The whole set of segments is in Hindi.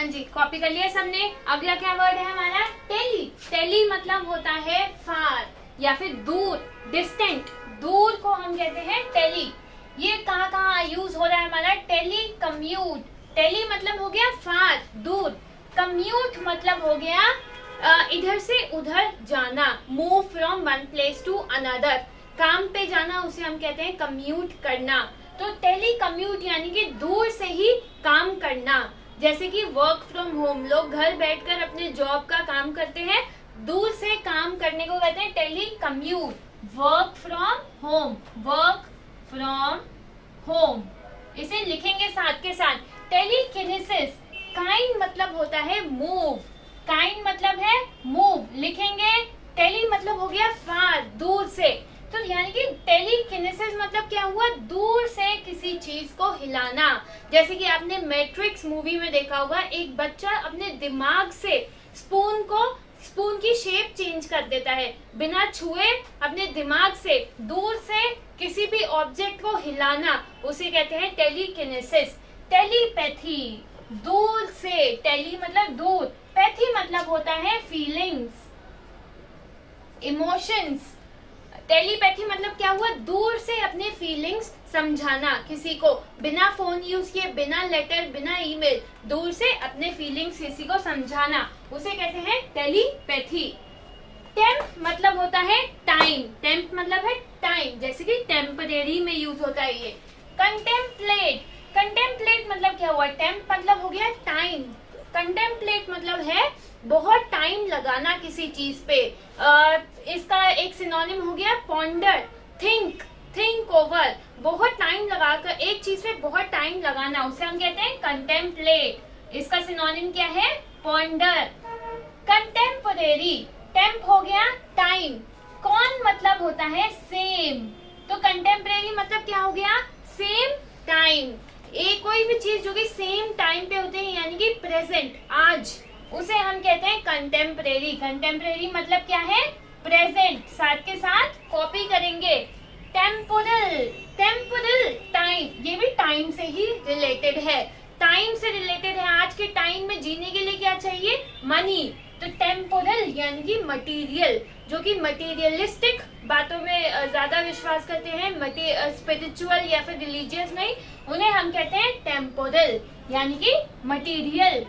हाँ जी, कॉपी कर लिया सबने। अगला क्या वर्ड है हमारा? टेली। टेली मतलब होता है फार या फिर दूर, डिस्टेंट। दूर को हम कहते हैं टेली। ये कहाँ कहाँ यूज हो रहा है हमारा? Tele commute. टेली मतलब हो गया फार, दूर। कम्यूट मतलब हो गया इधर से उधर जाना, move from one place to another. काम पे जाना उसे हम कहते हैं कम्यूट करना। तो टेली कम्यूट यानी कि दूर से ही काम करना। जैसे कि वर्क फ्रॉम होम, लोग घर बैठकर अपने जॉब का काम करते हैं, दूर से काम करने को कहते हैं telecommute. Work from home, work from home, इसे लिखेंगे साथ के साथ। टेलीकिनेसिस, काइंड मतलब होता है मूव, काइंड मतलब है मूव, लिखेंगे। टेली मतलब हो गया फार, दूर से। तो यानी कि टेलीकिनेसिस मतलब क्या हुआ? दूर से किसी चीज को हिलाना। जैसे कि आपने मैट्रिक्स मूवी में देखा होगा, एक बच्चा अपने दिमाग से स्पून की शेप चेंज कर देता है, बिना छुए अपने दिमाग से दूर से किसी भी ऑब्जेक्ट को हिलाना, उसे कहते हैं टेलीकिनेसिस। टेलीपैथी, दूर से, टेली मतलब दूर, पैथी मतलब होता है फीलिंग्स, इमोशंस। टेलीपैथी मतलब क्या हुआ? दूर से अपने फीलिंग्स समझाना किसी को, बिना फोन यूज किए, बिना लेटर, बिना ईमेल, दूर से अपने फीलिंग्स किसी को समझाना, उसे कहते हैं टेलीपैथी। टेम्प मतलब होता है टाइम, टेम्प मतलब है टाइम, जैसे कि टेम्परेरी में यूज होता है ये। कंटेम्पलेट, कंटेम्पलेट मतलब क्या हुआ? टेम्प मतलब हो गया टाइम, कंटेम्पलेट मतलब है बहुत टाइम लगाना किसी चीज पे। इसका एक सिनोनिम हो गया पॉन्डर, थिंक, थिंक ओवर, बहुत टाइम लगाकर एक चीज पे बहुत टाइम लगाना, उसे हम कहते हैं कंटेम्पलेट। इसका सिनोनिम क्या है? पॉन्डर। कंटेम्परेरी, टेम्प हो गया टाइम, कौन मतलब होता है सेम, तो कंटेम्परेरी मतलब क्या हो गया? Same time. एक कोई भी चीज जो कि सेम टाइम पे होते हैं यानी कि प्रेजेंट, आज, उसे हम कहते हैं कंटेम्परेरी। कंटेम्परेरी मतलब क्या है? प्रेजेंट। साथ के साथ कॉपी करेंगे। टेम्पोरल, टेम्पोरल टाइम, ये भी टाइम से ही रिलेटेड है, टाइम से रिलेटेड है। आज के टाइम में जीने के लिए क्या चाहिए? मनी। तो टेम्पोरल यानी कि मटेरियल, जो कि मटेरियलिस्टिक बातों में ज्यादा विश्वास करते हैं, स्पिरिचुअल या फिर रिलीजियस नहीं, उन्हें हम कहते हैं टेम्पोरल यानी कि मटेरियल।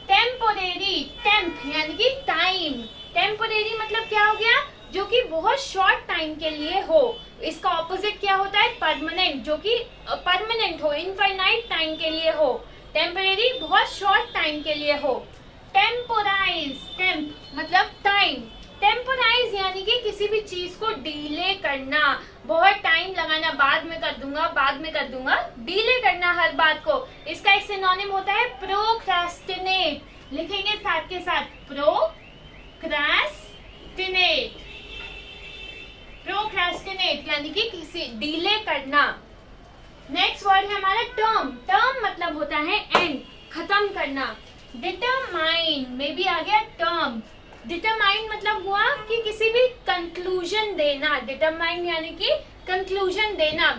टेम्पोरेरी, टेम्प यानी कि टाइम, टेम्पोरेरी मतलब क्या हो गया? जो कि बहुत शॉर्ट टाइम के लिए हो। इसका ऑपोजिट क्या होता है? परमानेंट, जो कि परमानेंट हो, इनफाइनाइट टाइम के लिए हो। टेम्परेरी बहुत शॉर्ट टाइम के लिए हो। टेम्पोराइज, टेम्प मतलब टाइम, टेम्पोराइज यानी कि किसी भी चीज को डिले करना, बहुत टाइम लगाना, बाद में कर दूंगा, बाद में कर दूंगा, डिले करना हर बात को। इसका एक सिनोनिम होता है प्रोक्रास्टिनेट, लिखेंगे साथ के साथ, प्रोक्रास्टिनेट। प्रोक्रास्टिनेट यानी कि किसी डिले करना। नेक्स्ट वर्ड है हमारा टर्म। टर्म मतलब होता है एंड, खत्म करना। डिटरमाइन में भी आ गया टर्म। डिटरमाइन मतलब हुआ कि किसी भी कंक्लूजन देना, डिटरमाइन यानी कि कंक्लूजन देना,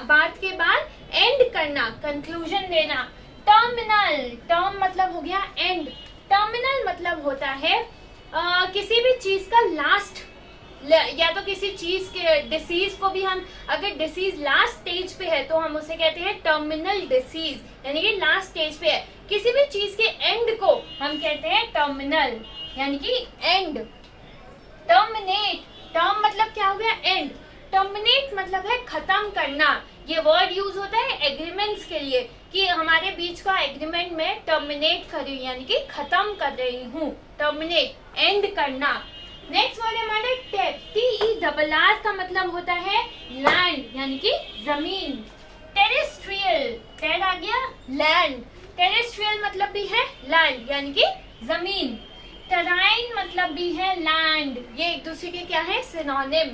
बात के बाद एंड करना, कंक्लूजन देना। टर्मिनल, टर्म मतलब हो गया एंड, टर्मिनल मतलब होता है किसी भी चीज का लास्ट, या तो किसी चीज के डिसीज को भी हम, अगर डिसीज लास्ट स्टेज पे है तो हम उसे कहते हैं टर्मिनल डिसीज, यानी कि लास्ट स्टेज पे है। किसी भी चीज के एंड को हम कहते हैं टर्मिनल यानी कि एंड। टर्मिनेट, टर्म मतलब क्या हो गया? एंड। टर्मिनेट मतलब है खत्म करना। ये वर्ड यूज होता है एग्रीमेंट्स के लिए कि हमारे बीच का एग्रीमेंट में टर्मिनेट कर रही हूँ, यानी कि खत्म कर रही हूँ। टर्मिनेट, एंड करना। नेक्स्ट वर्ड है हमारा टेर। TERR का मतलब होता है लैंड यानी कि जमीन। टेरेस्ट्रियल, टेर आ गया लैंड, टेरेस्ट्रियल मतलब भी है लैंड यानी कि जमीन। टेराइन मतलब भी है लैंड, ये एक दूसरे के क्या है? सिनोनिम।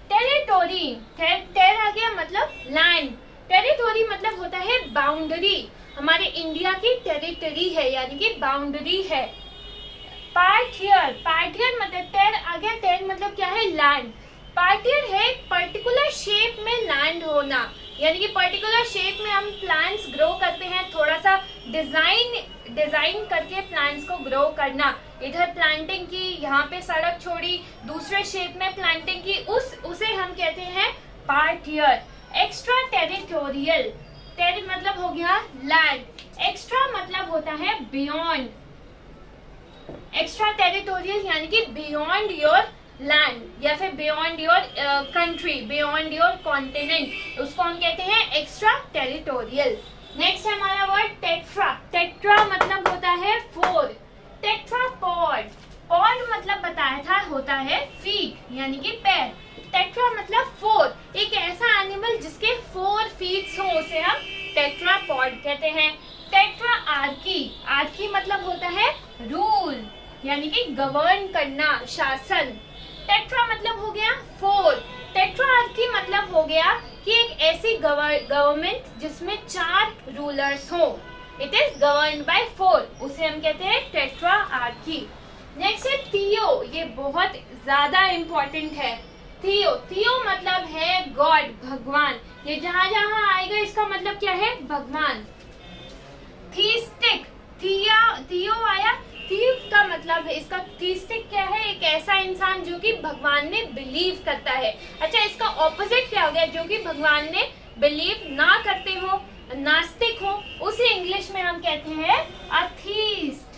टेरिटोरी, टेर आ गया मतलब लैंड, टेरिटोरी मतलब होता है बाउंड्री, हमारे इंडिया की टेरिटरी है यानी कि बाउंड्री है। पार्टियर, पार्टियर मतलब टेर आ गया, टेर मतलब क्या है? लैंड। पार्टियर है पर्टिकुलर शेप में लैंड होना, यानी कि पर्टिकुलर शेप में हम प्लांट्स ग्रो करते हैं, थोड़ा सा डिजाइन करके प्लांट्स को ग्रो करना। इधर प्लांटिंग की, यहाँ पे सड़क छोड़ी, दूसरे शेप में प्लांटिंग की, उसे हम कहते हैं पार्टियर। एक्स्ट्रा टेरिटोरियल, टेरि मतलब हो गया लैंड, एक्स्ट्रा मतलब होता है बियॉन्ड। एक्स्ट्रा टेरिटोरियल यानी कि बियॉन्ड योर लैंड या फिर beyond your country, beyond your continent, उसको हम कहते हैं एक्स्ट्रा टेरिटोरियल। नेक्स्ट है हमारा वर्ड टेट्रा। टेट्रा मतलब होता है 4। टेट्रापॉड, पॉड मतलब बताया था होता है फीट यानी कि पैर। टेट्रा मतलब 4, एक ऐसा एनिमल जिसके 4 फीट हो उसे हम टेट्रापॉड कहते हैं। टेट्रा आर्की, आर्की मतलब होता है रूल यानी कि गवर्न करना, शासन। टेट्रा मतलब हो गया 4। टेट्रा आर्की मतलब हो गया कि एक ऐसी गवर्नमेंट जिसमें 4 रूलर्स हो, इट इज गवर्न बाय 4, उसे हम कहते हैं टेट्रा आर्की। नेक्स्ट है थियो, ये बहुत ज्यादा इम्पोर्टेंट है। थियो, थियो मतलब है गॉड, भगवान। ये जहां जहां आएगा इसका मतलब क्या है, भगवान। थीस्टिक, थियो आया, थियो का मतलब है, इसका थीस्टिक क्या है, एक ऐसा इंसान जो कि भगवान में बिलीव करता है। अच्छा, इसका ऑपोजिट क्या हो गया, जो कि भगवान में बिलीव ना करते हो, नास्तिक हो, उसे इंग्लिश में हम कहते हैं अथीस्ट।